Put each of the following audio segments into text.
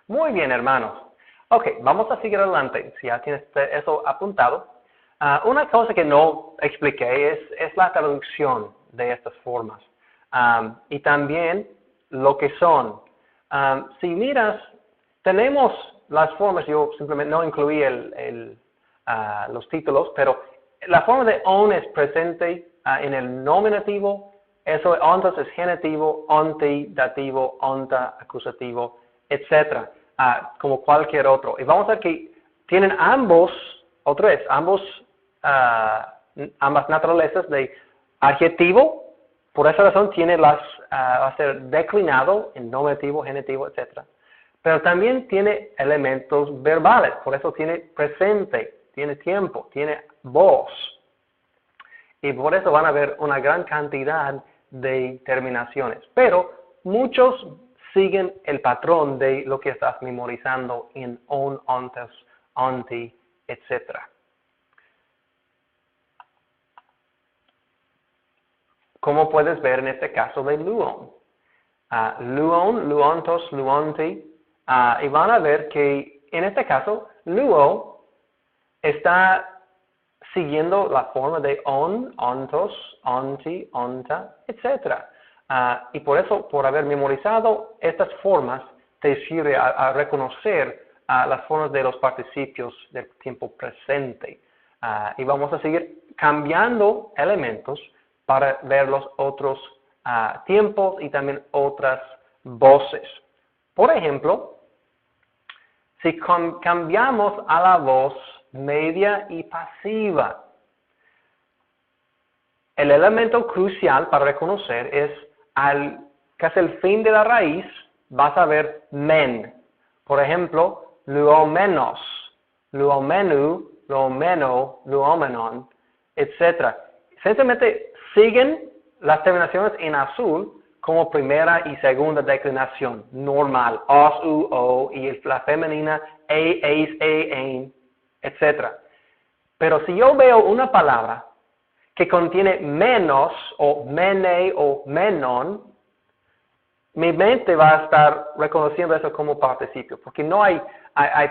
Muy bien, hermanos. Ok, vamos a seguir adelante. Si ya tienes eso apuntado. Una cosa que no expliqué es la traducción de estas formas. Y también lo que son. Si miras, tenemos las formas, yo simplemente no incluí los títulos, pero la forma de on es presente en el nominativo, eso ontos es genitivo, onti, dativo, onta, acusativo, etc. Como cualquier otro. Y vamos a ver que tienen ambas naturalezas de adjetivo, por esa razón va a ser declinado en nominativo, genitivo, etc. Pero también tiene elementos verbales, por eso tiene presente, tiene tiempo, tiene voz. Y por eso van a ver una gran cantidad de terminaciones. Pero muchos siguen el patrón de lo que estás memorizando en on, ontes, onti, etc. Como puedes ver en este caso de luon. Luon, luontos, luonti. Y van a ver que en este caso, luo está siguiendo la forma de on, ontos, onti, onta, etc. Y por eso, por haber memorizado estas formas, te sirve a reconocer las formas de los participios del tiempo presente. Y vamos a seguir cambiando elementos para ver los otros tiempos y también otras voces. Por ejemplo, si cambiamos a la voz media y pasiva, el elemento crucial para reconocer es casi el fin de la raíz, vas a ver men. Por ejemplo, luomenos, luomenu, luomeno, luomenon, etc. Sencillamente siguen las terminaciones en azul como primera y segunda declinación, normal, os, u, o, y la femenina, eis, ein, etc. Pero si yo veo una palabra que contiene menos, o mene, o menon, mi mente va a estar reconociendo eso como participio, porque no hay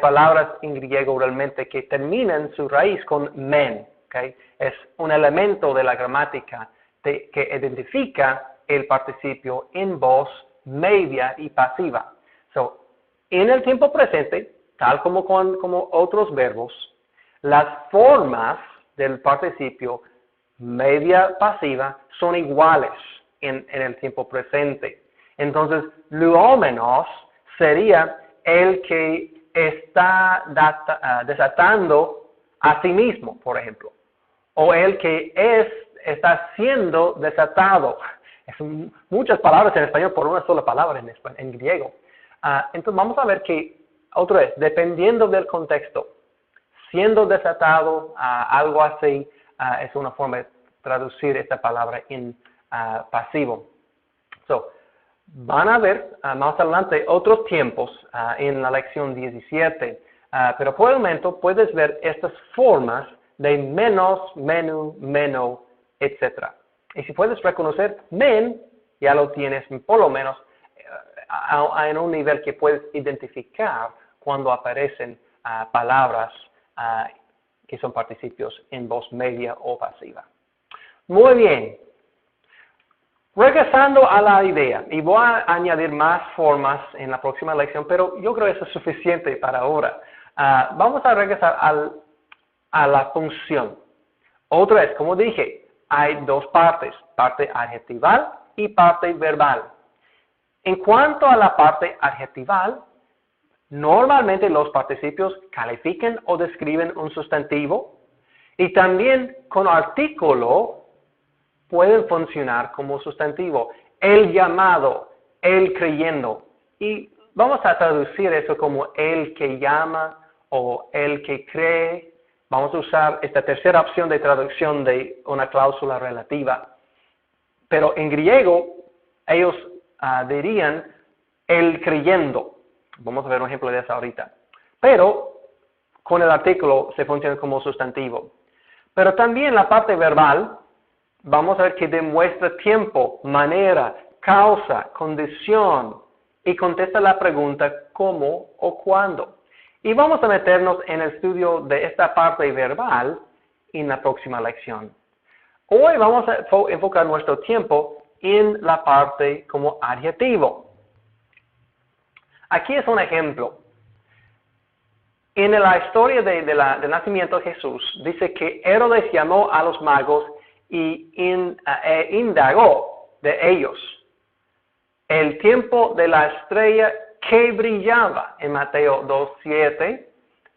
palabras en griego realmente que terminen su raíz con men, ¿okay? Es un elemento de la gramática que identifica el participio en voz media y pasiva. So, en el tiempo presente, tal como otros verbos, las formas del participio media pasiva son iguales en el tiempo presente. Entonces, luómenos sería el que está desatando a sí mismo, por ejemplo. O el que está siendo desatado. Son muchas palabras en español por una sola palabra en griego. Entonces, vamos a ver que, otra vez, dependiendo del contexto, siendo desatado, algo así, es una forma de traducir esta palabra en pasivo. So, van a ver más adelante otros tiempos en la lección 17, pero por el momento puedes ver estas formas de menos, menu, meno, etc. Y si puedes reconocer men, ya lo tienes por lo menos en un nivel que puedes identificar cuando aparecen palabras que son participios en voz media o pasiva. Muy bien. Regresando a la idea, y voy a añadir más formas en la próxima lección, pero yo creo que eso es suficiente para ahora. Vamos a regresar a la función. Otra vez, como dije, hay dos partes, parte adjetival y parte verbal. En cuanto a la parte adjetival, normalmente los participios califican o describen un sustantivo y también con artículo pueden funcionar como sustantivo. El llamado, el creyendo. Y vamos a traducir eso como el que llama o el que cree. Vamos a usar esta tercera opción de traducción de una cláusula relativa. Pero en griego, ellos dirían el creyendo. Vamos a ver un ejemplo de eso ahorita. Pero con el artículo se funciona como sustantivo. Pero también la parte verbal, vamos a ver que demuestra tiempo, manera, causa, condición y contesta la pregunta cómo o cuándo. Y vamos a meternos en el estudio de esta parte verbal en la próxima lección. Hoy vamos a enfocar nuestro tiempo en la parte como adjetivo. Aquí es un ejemplo. En la historia del nacimiento de Jesús, dice que Herodes llamó a los magos y indagó de ellos el tiempo de la estrella que brillaba en Mateo 2:7.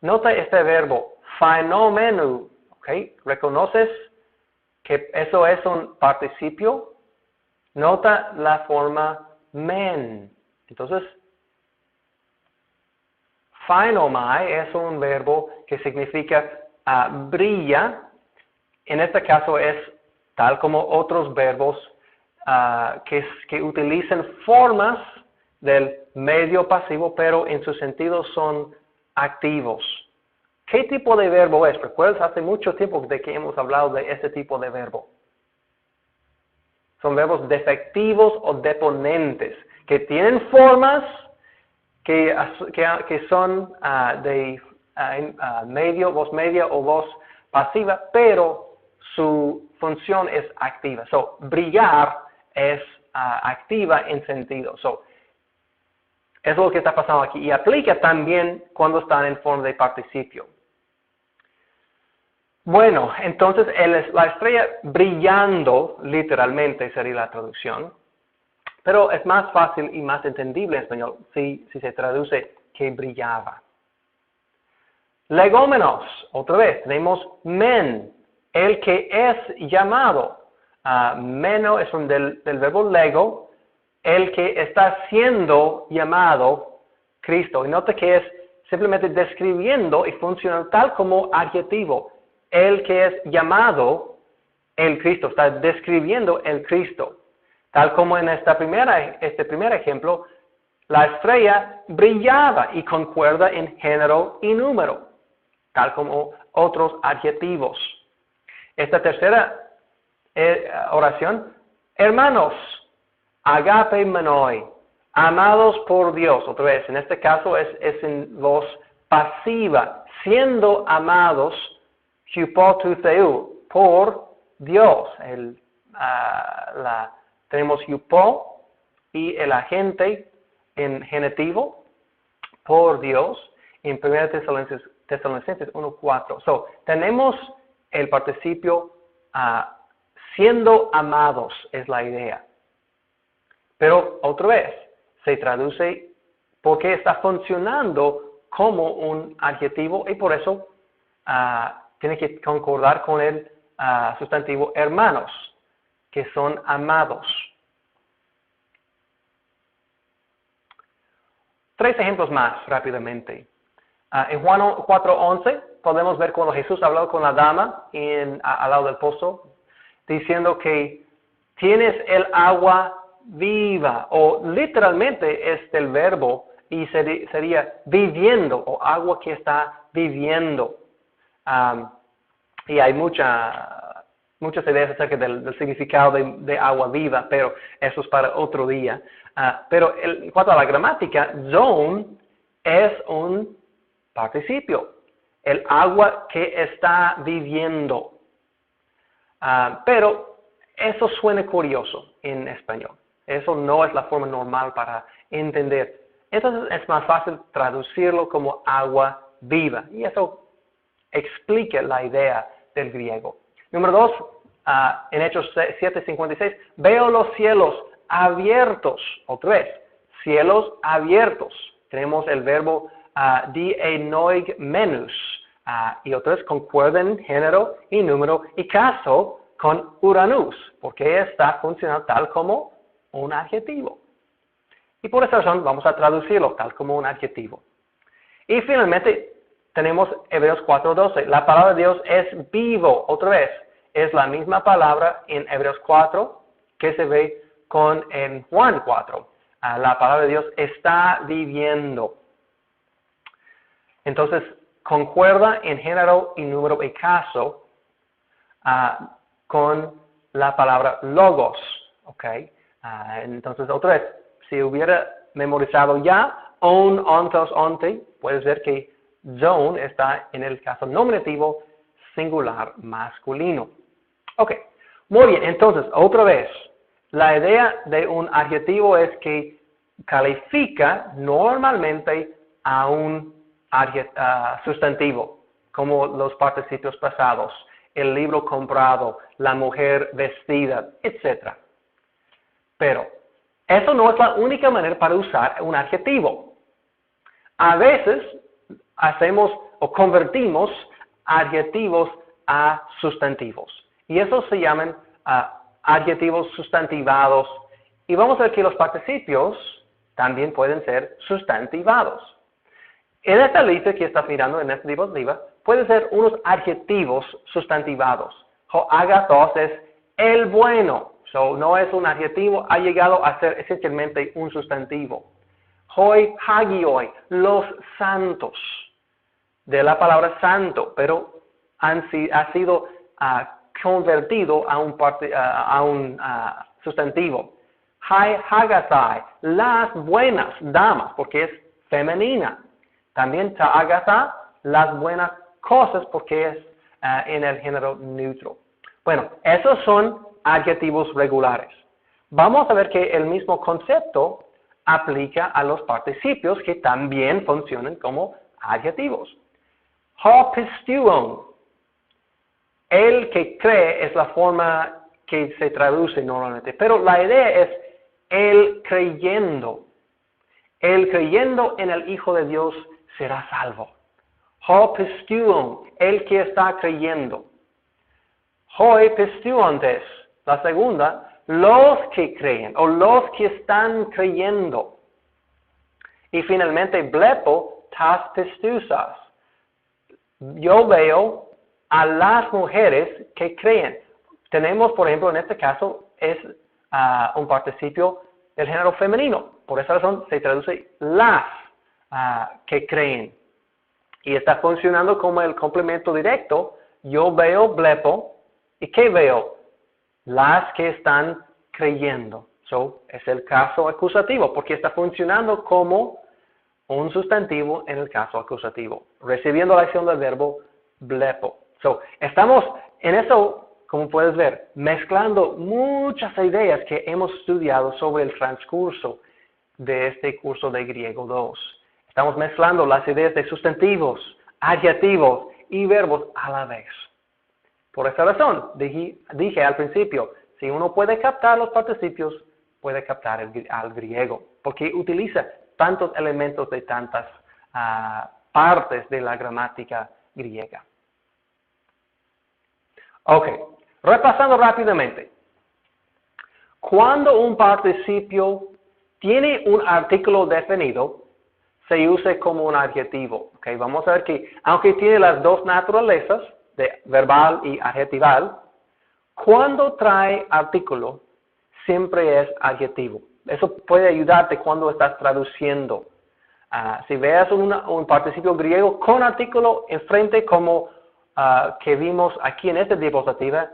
Nota este verbo, phenomenú, ¿ok? ¿Reconoces que eso es un participio? Nota la forma men. Entonces, phainomai es un verbo que significa brilla. En este caso es tal como otros verbos que utilizan formas del medio pasivo, pero en su sentido son activos. ¿Qué tipo de verbo es? ¿Recuerdas hace mucho tiempo de que hemos hablado de este tipo de verbo? Son verbos defectivos o deponentes, que tienen formas que son de voz media o voz pasiva, pero su función es activa. So, brillar es activa en sentido. So, eso es lo que está pasando aquí. Y aplica también cuando están en forma de participio. Bueno, entonces la estrella brillando, literalmente sería la traducción. Pero es más fácil y más entendible en español si se traduce que brillaba. Legómenos, otra vez, tenemos men, el que es llamado. Meno es del verbo lego, el que está siendo llamado Cristo. Y nota que es simplemente describiendo y funciona tal como adjetivo. El que es llamado el Cristo, está describiendo el Cristo. Tal como en este primer ejemplo, la estrella brillaba y concuerda en género y número, tal como otros adjetivos. Esta tercera oración, hermanos, agape menoi, amados por Dios. Otra vez, en este caso es en voz pasiva, siendo amados, hupotutheu, por Dios. Tenemos hupo y el agente en genitivo, por Dios, en 1 Tesalonicenses 1:4. So, tenemos el participio siendo amados, es la idea. Pero otra vez, se traduce porque está funcionando como un adjetivo y por eso tiene que concordar con el sustantivo hermanos, que son amados. 3 ejemplos más rápidamente. En Juan 4:11 podemos ver cuando Jesús habló con la dama al lado del pozo, diciendo que tienes el agua viva, o literalmente es el verbo y sería viviendo, o agua que está viviendo. Y hay muchas ideas acerca del significado de agua viva, pero eso es para otro día. Pero en cuanto a la gramática, zone es un participio, el agua que está viviendo. Pero eso suena curioso en español. Eso no es la forma normal para entender. Entonces es más fácil traducirlo como agua viva. Y eso explica la idea del griego. Número 2, en Hechos 7:56, veo los cielos abiertos. Otra vez, cielos abiertos. Tenemos el verbo dienoigmenus. Y otra vez concuerdan género y número y caso con uranus, porque está funcionando tal como un adjetivo. Y por esa razón vamos a traducirlo tal como un adjetivo. Y finalmente tenemos Hebreos 4:12. La palabra de Dios es vivo. Otra vez, es la misma palabra en Hebreos 4 que se ve en Juan 4. La palabra de Dios está viviendo. Entonces, concuerda en género y número y caso con la palabra logos. ¿Ok? Entonces, otra vez, si hubiera memorizado ya, on, ontos, onte, puedes ver que zone está en el caso nominativo singular masculino. Ok, muy bien, entonces, otra vez, la idea de un adjetivo es que califica normalmente a un sustantivo, como los participios pasados, el libro comprado, la mujer vestida, etc. Pero eso no es la única manera para usar un adjetivo. A veces hacemos o convertimos adjetivos a sustantivos. Y esos se llaman adjetivos sustantivados. Y vamos a ver que los participios también pueden ser sustantivados. En esta lista que estás mirando, en esta diapositiva, pueden ser unos adjetivos sustantivados. Agathos es el bueno. So, no es un adjetivo, ha llegado a ser esencialmente un sustantivo. Hoi hagioi, los santos. De la palabra santo, pero ha sido convertido a un sustantivo. Hai hagathai, las buenas damas, porque es femenina. También ta'agatha, las buenas cosas, porque es en el género neutro. Bueno, esos son adjetivos regulares. Vamos a ver que el mismo concepto aplica a los participios que también funcionan como adjetivos. Ho pistuon, el que cree es la forma que se traduce normalmente, pero la idea es el creyendo. El creyendo en el Hijo de Dios será salvo. Ho pistuon, el que está creyendo. Hoi pistuontes, la segunda, los que creen o los que están creyendo. Y finalmente, blepo tas pistusas. Yo veo a las mujeres que creen. Tenemos, por ejemplo, en este caso, es un participio del género femenino. Por esa razón se traduce las que creen. Y está funcionando como el complemento directo. Yo veo blepo. ¿Y qué veo? Las que están creyendo. So, es el caso acusativo, porque está funcionando como un sustantivo en el caso acusativo, recibiendo la acción del verbo blepo. So, estamos en eso, como puedes ver, mezclando muchas ideas que hemos estudiado sobre el transcurso de este curso de Griego 2. Estamos mezclando las ideas de sustantivos, adjetivos y verbos a la vez. Por esa razón, dije al principio, si uno puede captar los participios, puede captar al griego, porque utiliza tantos elementos de tantas partes de la gramática griega. Ok, repasando rápidamente. Cuando un participio tiene un artículo definido, se usa como un adjetivo. Okay, vamos a ver que, aunque tiene las dos naturalezas, de verbal y adjetival, cuando trae artículo, siempre es adjetivo. Eso puede ayudarte cuando estás traduciendo. Si veas un participio griego con artículo enfrente, como que vimos aquí en esta diapositiva,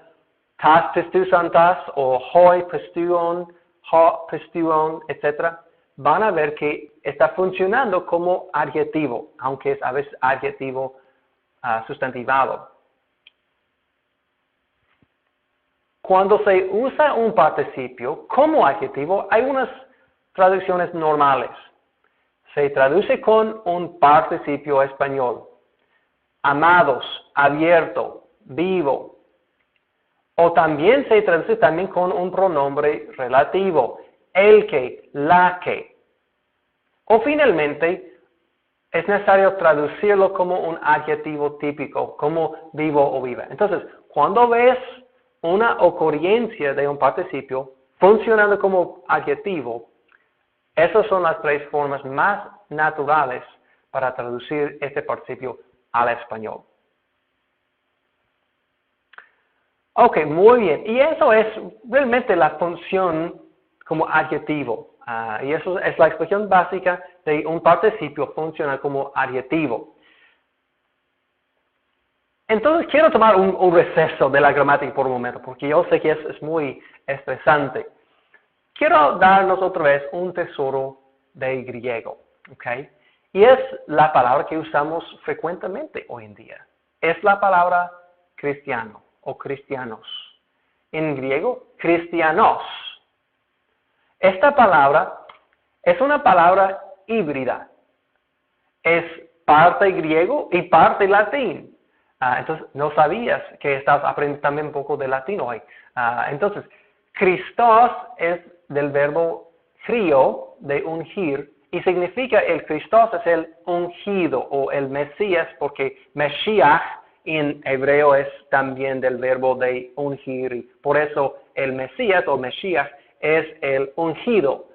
tas pistusantas o hoi pistuon, ho pistuon, etc., van a ver que está funcionando como adjetivo, aunque es a veces adjetivo sustantivado. Cuando se usa un participio como adjetivo, hay unas traducciones normales. Se traduce con un participio español. Amados, abierto, vivo. O también se traduce también con un pronombre relativo. El que, la que. O finalmente, es necesario traducirlo como un adjetivo típico, como vivo o viva. Entonces, cuando ves una ocurrencia de un participio funcionando como adjetivo, esas son las tres formas más naturales para traducir este participio al español. Ok, muy bien. Y eso es realmente la función como adjetivo. Y eso es la expresión básica de un participio funcional como adjetivo. Entonces quiero tomar un receso de la gramática por un momento, porque yo sé que es muy estresante. Quiero darnos otra vez un tesoro de griego. ¿Okay? Y es la palabra que usamos frecuentemente hoy en día. Es la palabra cristiano o cristianos. En griego, cristianos. Esta palabra es una palabra híbrida. Es parte griego y parte latín. Entonces, no sabías que estás aprendiendo también un poco de latín hoy. Entonces, Christos es del verbo crio, de ungir, y significa el Christos es el ungido o el Mesías, porque Mesías en hebreo es también del verbo de ungir, y por eso el Mesías o Mesías es el ungido,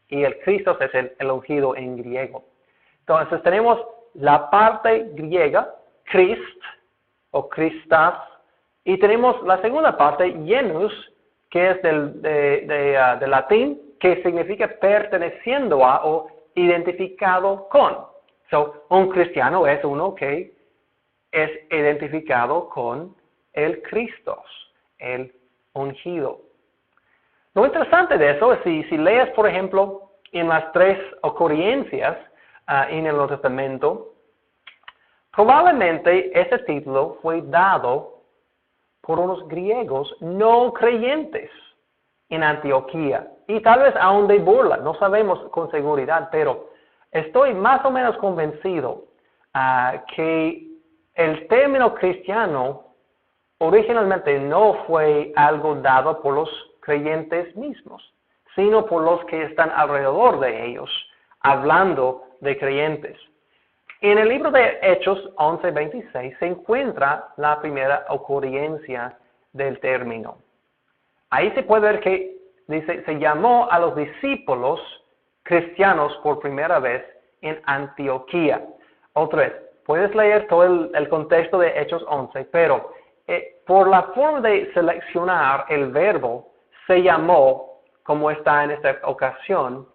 y el Christos es el ungido en griego. Entonces tenemos la parte griega, Christ o Christas, y tenemos la segunda parte, genus, que es del latín, que significa perteneciendo a o identificado con. So, un cristiano es uno que es identificado con el Christos, el ungido. Lo interesante de eso es si lees, por ejemplo, en las tres ocurrencias en el Nuevo Testamento, probablemente ese título fue dado por unos griegos no creyentes en Antioquía, y tal vez aún de burla, no sabemos con seguridad, pero estoy más o menos convencido que el término cristiano originalmente no fue algo dado por los creyentes mismos, sino por los que están alrededor de ellos, hablando de creyentes. En el libro de Hechos 11:26 se encuentra la primera ocurrencia del término. Ahí se puede ver que dice, se llamó a los discípulos cristianos por primera vez en Antioquía. Otra vez, puedes leer todo el contexto de Hechos 11, pero por la forma de seleccionar el verbo, se llamó, como está en esta ocasión,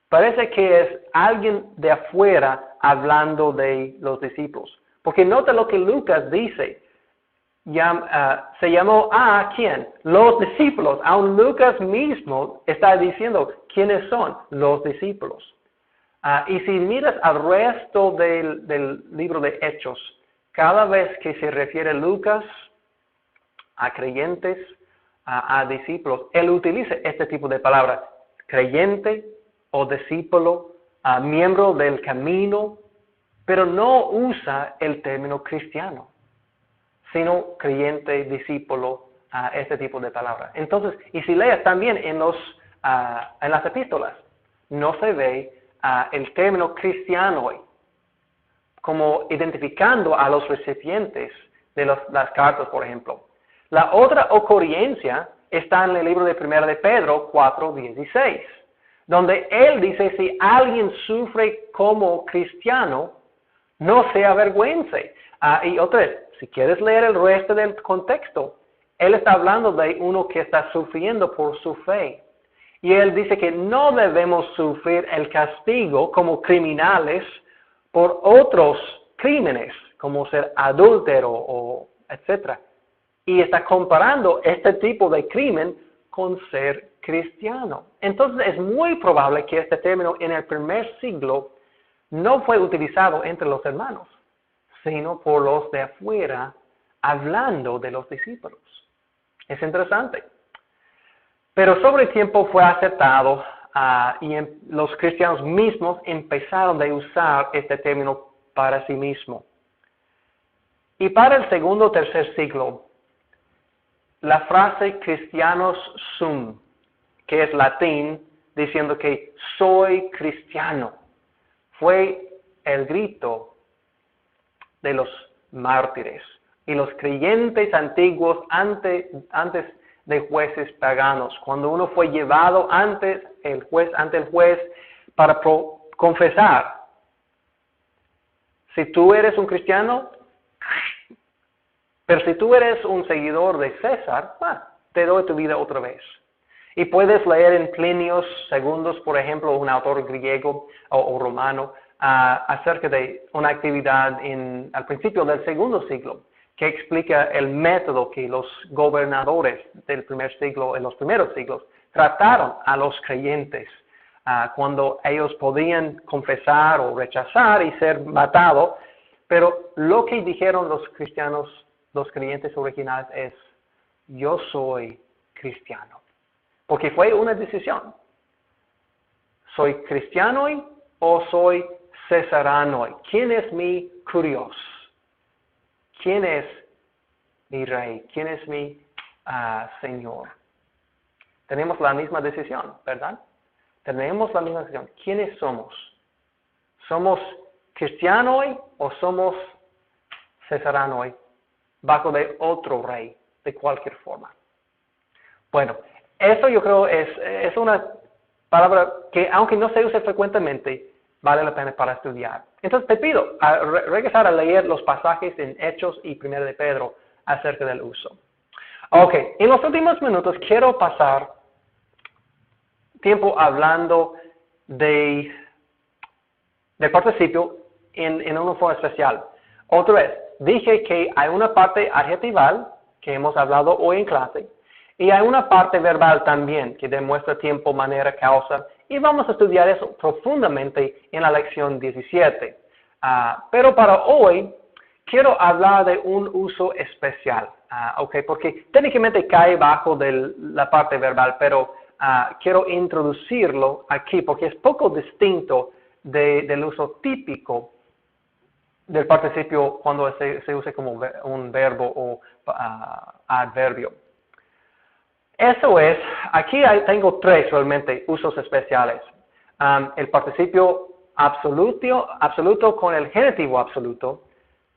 parece que es alguien de afuera hablando de los discípulos. Porque nota lo que Lucas dice. Se llamó a ¿quién? Los discípulos. Aún Lucas mismo está diciendo quiénes son los discípulos. Y si miras al resto del libro de Hechos, cada vez que se refiere Lucas a creyentes, a discípulos, él utiliza este tipo de palabras, creyente o discípulo, miembro del camino, pero no usa el término cristiano, sino creyente, discípulo, este tipo de palabras. Entonces, y si lees también en las epístolas, no se ve el término cristiano hoy, como identificando a los recipientes de las cartas, por ejemplo. La otra ocurrencia está en el libro de 1 de Pedro 4:16, donde él dice, si alguien sufre como cristiano, no se avergüence. Y otra vez, si quieres leer el resto del contexto, él está hablando de uno que está sufriendo por su fe. Y él dice que no debemos sufrir el castigo como criminales por otros crímenes, como ser adúltero o etc. Y está comparando este tipo de crimen con ser cristiano. Entonces es muy probable que este término en el primer siglo no fue utilizado entre los hermanos, sino por los de afuera hablando de los discípulos. Es interesante. Pero sobre el tiempo fue aceptado y los cristianos mismos empezaron a usar este término para sí mismo. Y para el segundo o tercer siglo, la frase cristianos sum, que es latín, diciendo que soy cristiano, fue el grito de los mártires y los creyentes antiguos antes de jueces paganos. Cuando uno fue llevado ante el juez para confesar. Si tú eres un cristiano, pero si tú eres un seguidor de César, te doy tu vida otra vez. Y puedes leer en Plinio II, por ejemplo, un autor griego o romano, acerca de una actividad al principio del segundo siglo, que explica el método que los gobernadores del primer siglo, en los primeros siglos, trataron a los creyentes cuando ellos podían confesar o rechazar y ser matados, pero lo que dijeron los cristianos, los creyentes originales es, yo soy cristiano, porque fue una decisión. ¿Soy cristiano hoy o soy cesarano hoy? ¿Quién es mi Kurios? ¿Quién es mi rey? ¿Quién es mi Señor? Tenemos la misma decisión, ¿verdad? Tenemos la misma decisión. ¿Quiénes somos? ¿Somos cristianos hoy o somos cesaranos hoy? Bajo de otro rey, de cualquier forma. Bueno, eso yo creo es una palabra que, aunque no se use frecuentemente, vale la pena para estudiar. Entonces te pido regresar a leer los pasajes en Hechos y 1 de Pedro acerca del uso. Ok, en los últimos minutos quiero pasar tiempo hablando del participio en una forma especial. Otra vez, dije que hay una parte adjetival que hemos hablado hoy en clase y hay una parte verbal también que demuestra tiempo, manera, causa y vamos a estudiar eso profundamente en la lección 17. Pero para hoy quiero hablar de un uso especial, okay, porque técnicamente cae bajo de la parte verbal, pero quiero introducirlo aquí porque es poco distinto del uso típico del participio cuando se usa como un verbo o adverbio. Eso es, aquí tengo tres realmente usos especiales. El participio absoluto con el genitivo absoluto,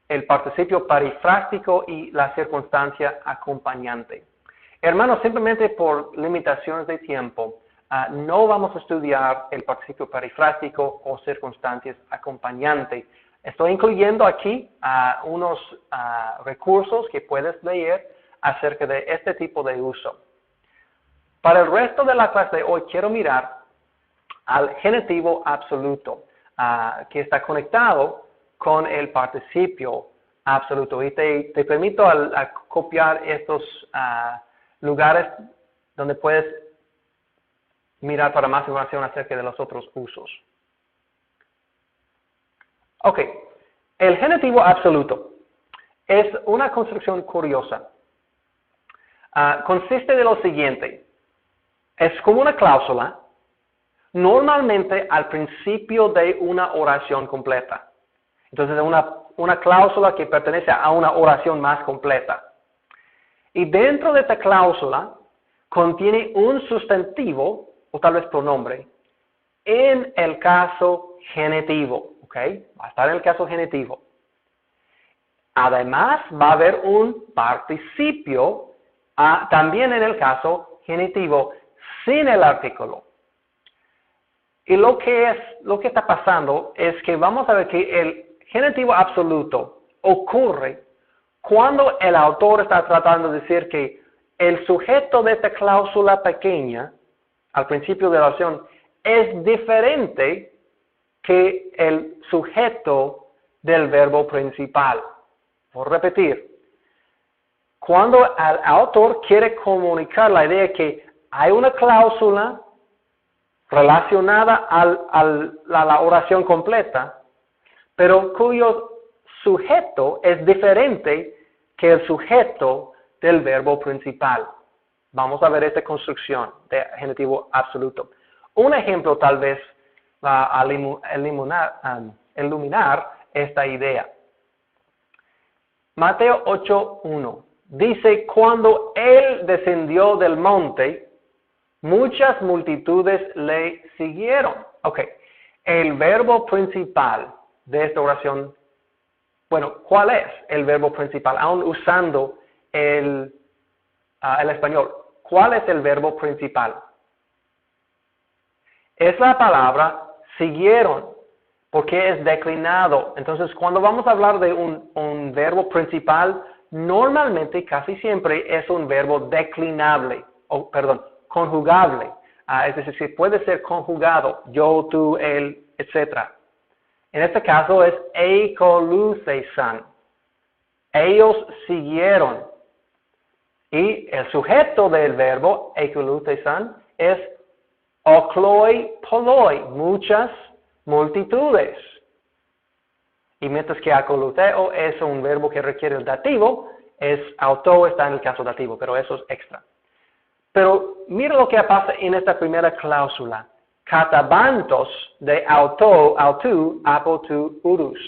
el participio perifrástico y la circunstancia acompañante. Hermanos, simplemente por limitaciones de tiempo, no vamos a estudiar el participio perifrástico o circunstancias acompañantes. Estoy incluyendo aquí unos recursos que puedes leer acerca de este tipo de uso. Para el resto de la clase de hoy quiero mirar al genitivo absoluto, que está conectado con el participio absoluto. Y te permito copiar estos lugares donde puedes mirar para más información acerca de los otros usos. Ok, el genitivo absoluto es una construcción curiosa. Consiste de lo siguiente. Es como una cláusula, normalmente al principio de una oración completa. Entonces es una cláusula que pertenece a una oración más completa. Y dentro de esta cláusula contiene un sustantivo, o tal vez pronombre, en el caso genitivo. ¿Ok? Va a estar en el caso genitivo. Además va a haber un participio también en el caso genitivo sin el artículo. Y lo que está pasando es que vamos a ver que el genitivo absoluto ocurre cuando el autor está tratando de decir que el sujeto de esta cláusula pequeña, al principio de la oración, es diferente que el sujeto del verbo principal. Por repetir, cuando el autor quiere comunicar la idea que hay una cláusula relacionada a la oración completa, pero cuyo sujeto es diferente que el sujeto del verbo principal. Vamos a ver esta construcción de genitivo absoluto. Un ejemplo tal vez va a iluminar esta idea. Mateo 8:1 dice, cuando él descendió del monte, muchas multitudes le siguieron. Ok, el verbo principal de esta oración, bueno, ¿cuál es el verbo principal? Aún usando el español, ¿cuál es el verbo principal? Es la palabra siguieron, porque es declinado. Entonces, cuando vamos a hablar de un verbo principal, normalmente, casi siempre, es un verbo declinable, conjugable. Es decir, puede ser conjugado, yo, tú, él, etc. En este caso es eikolutheisan. Ellos siguieron. Y el sujeto del verbo eikolutheisan es Okloi, poloi, muchas multitudes. Y mientras que akoluteo es un verbo que requiere el dativo, auto está en el caso dativo, pero eso es extra. Pero mira lo que pasa en esta primera cláusula. Katabantos de auto, autu, apotu, urus.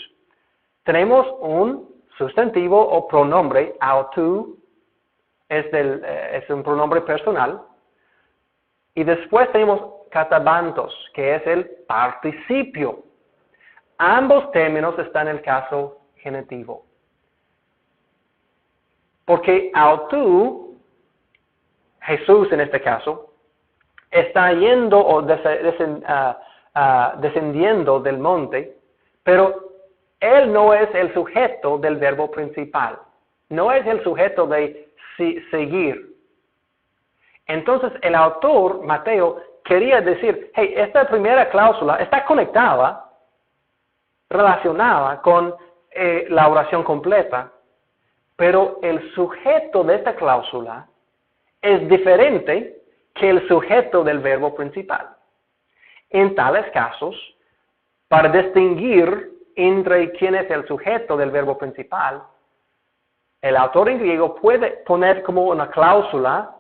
Tenemos un sustantivo o pronombre, autu, es un pronombre personal. Y después tenemos katabantos, que es el participio. Ambos términos están en el caso genitivo. Porque autu, Jesús en este caso, está yendo o descendiendo del monte, pero él no es el sujeto del verbo principal. No es el sujeto de seguir. Entonces el autor, Mateo, quería decir, hey, esta primera cláusula está conectada, relacionada con la oración completa, pero el sujeto de esta cláusula es diferente que el sujeto del verbo principal. En tales casos, para distinguir entre quién es el sujeto del verbo principal, el autor en griego puede poner como una cláusula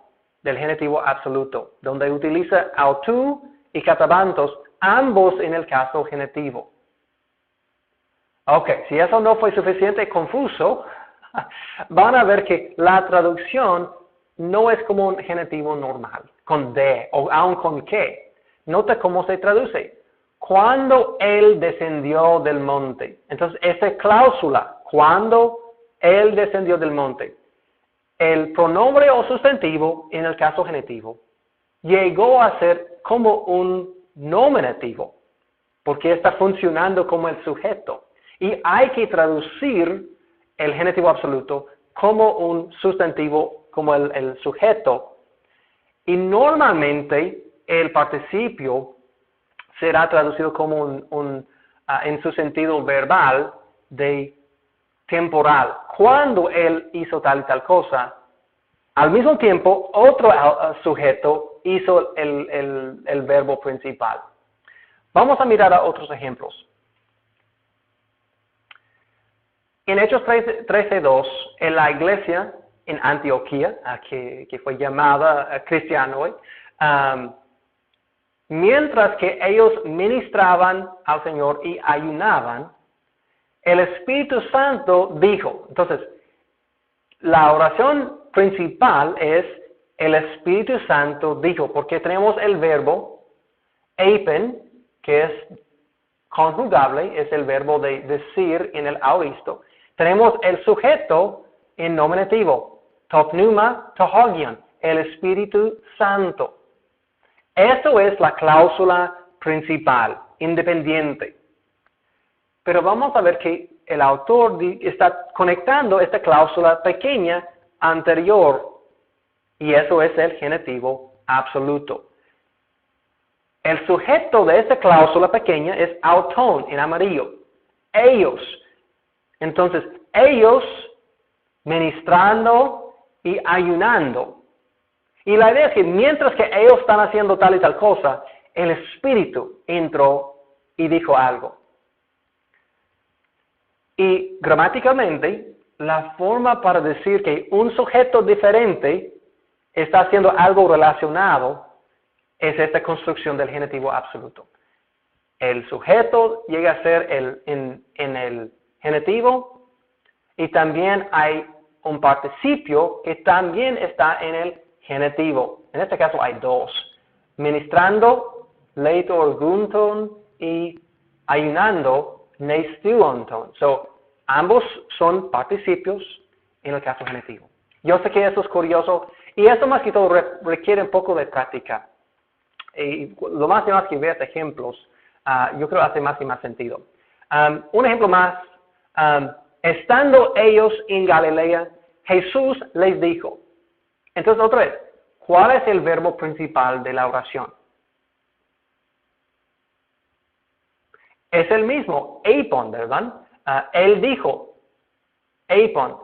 del genitivo absoluto, donde utiliza autu y katabantos, ambos en el caso genitivo. Ok, si eso no fue suficiente confuso, van a ver que la traducción no es como un genitivo normal, con de o aun con que. Nota cómo se traduce. Cuando él descendió del monte. Entonces, esa cláusula, cuando él descendió del monte, el pronombre o sustantivo, en el caso genitivo, llegó a ser como un nominativo, porque está funcionando como el sujeto. Y hay que traducir el genitivo absoluto como un sustantivo, como el sujeto. Y normalmente el participio será traducido como en su sentido verbal de temporal. Cuando él hizo tal y tal cosa, al mismo tiempo otro sujeto hizo el verbo principal. Vamos a mirar a otros ejemplos. En Hechos 13:2, en la iglesia en Antioquía, que fue llamada cristiana hoy, mientras que ellos ministraban al Señor y ayunaban, el Espíritu Santo dijo. Entonces, la oración principal es el Espíritu Santo dijo, porque tenemos el verbo eipen, que es conjugable, es el verbo de decir en el aoristo. Tenemos el sujeto en nominativo, topneuma tohogion, el Espíritu Santo. Eso es la cláusula principal, independiente. Pero vamos a ver que el autor está conectando esta cláusula pequeña anterior, y eso es el genitivo absoluto. El sujeto de esta cláusula pequeña es auton, en amarillo. Ellos. Entonces, ellos ministrando y ayunando. Y la idea es que mientras que ellos están haciendo tal y tal cosa, el Espíritu entró y dijo algo. Y gramáticamente, la forma para decir que un sujeto diferente está haciendo algo relacionado es esta construcción del genitivo absoluto. El sujeto llega a ser en el genitivo y también hay un participio que también está en el genitivo. En este caso hay dos. Ministrando, leitorgunton, y ayunando, neistuonton. Ambos son participios en el caso genitivo. Yo sé que eso es curioso y eso más que todo requiere un poco de práctica. Y lo más y más que veas ejemplos, yo creo hace más y más sentido. Un ejemplo más, estando ellos en Galilea, Jesús les dijo. Entonces, otra vez, ¿cuál es el verbo principal de la oración? Es el mismo, eipon, ¿verdad? Él dijo, eipon.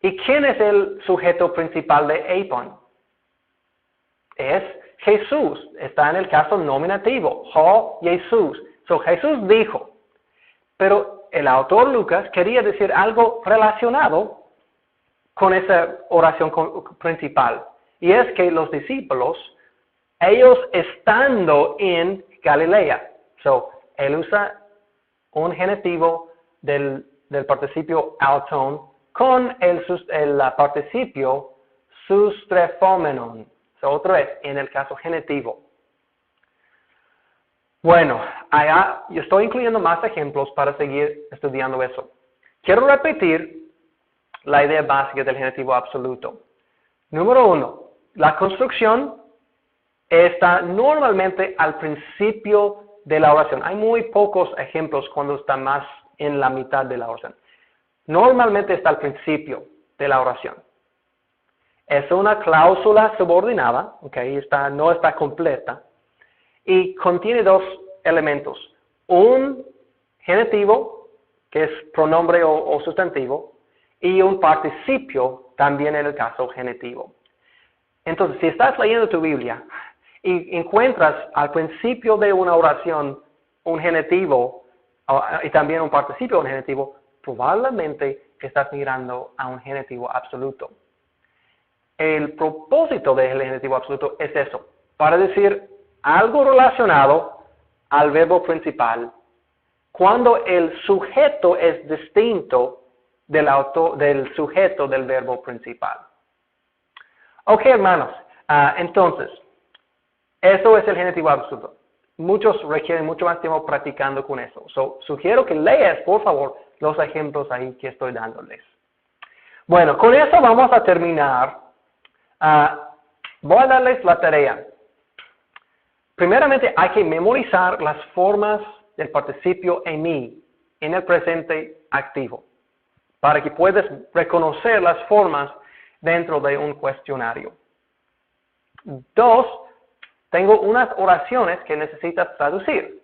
¿Y quién es el sujeto principal de eipon? Es Jesús está en el caso nominativo. Jo Jesús. So, Jesús dijo. Pero el autor Lucas quería decir algo relacionado con esa oración principal. Y es que los discípulos, ellos estando en Galilea. So, él usa un genitivo del participio auton con el participio sustrefómenon. So, otra vez, en el caso genitivo. Bueno, allá yo estoy incluyendo más ejemplos para seguir estudiando eso. Quiero repetir la idea básica del genitivo absoluto. Número 1, la construcción está normalmente al principio de la oración. Hay muy pocos ejemplos cuando está más en la mitad de la oración. Normalmente está al principio de la oración. Es una cláusula subordinada, okay, no está completa, y contiene dos elementos. Un genitivo, que es pronombre o sustantivo, y un participio, también en el caso genitivo. Entonces, si estás leyendo tu Biblia y encuentras al principio de una oración un genitivo y también un participio de un genitivo, probablemente estás mirando a un genitivo absoluto. El propósito del genitivo absoluto es eso, para decir algo relacionado al verbo principal, cuando el sujeto es distinto del sujeto del verbo principal. Ok, hermanos, entonces, eso es el genitivo absoluto. Muchos requieren mucho más tiempo practicando con eso. Sugiero que leas, por favor, los ejemplos ahí que estoy dándoles. Bueno, con eso vamos a terminar. Voy a darles la tarea. Primeramente, hay que memorizar las formas del participio emi en el presente activo, para que puedas reconocer las formas dentro de un cuestionario. 2, tengo unas oraciones que necesitas traducir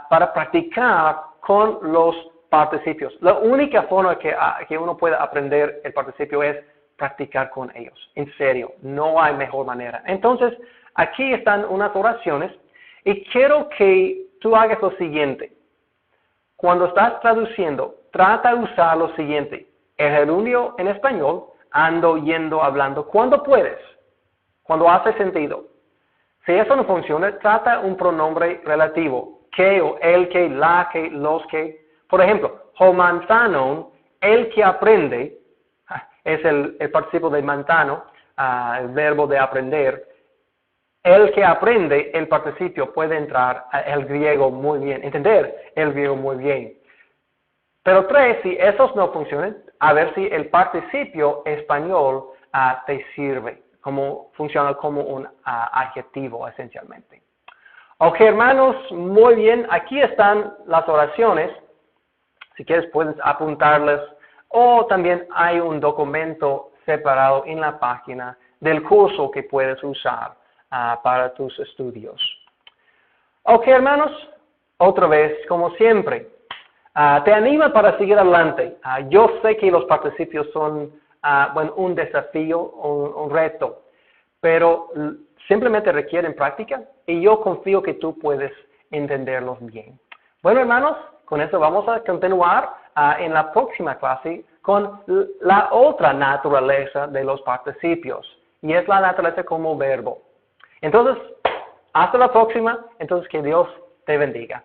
para practicar con los participios. La única forma que uno puede aprender el participio es practicar con ellos. En serio, no hay mejor manera. Entonces, aquí están unas oraciones y quiero que tú hagas lo siguiente. Cuando estás traduciendo, trata de usar lo siguiente. El gerundio en español, ando, yendo, hablando, cuando puedes, cuando hace sentido. Si eso no funciona, trata un pronombre relativo, que o el que, la que, los que. Por ejemplo, homantanon, el que aprende, es el participio de mantano, el verbo de aprender. El que aprende, el participio puede entrar el griego muy bien, entender el griego muy bien. Pero 3, si esos no funcionan, a ver si el participio español te sirve, funciona como un adjetivo esencialmente. Ok, hermanos, muy bien, aquí están las oraciones. Si quieres puedes apuntarlas o también hay un documento separado en la página del curso que puedes usar para tus estudios. Ok, hermanos, otra vez, como siempre, te anima para seguir adelante. Yo sé que los participios son un desafío, un reto, pero simplemente requieren práctica y yo confío que tú puedes entenderlos bien. Bueno, hermanos, con eso vamos a continuar en la próxima clase con la otra naturaleza de los participios, y es la naturaleza como verbo. Entonces, hasta la próxima, entonces que Dios te bendiga.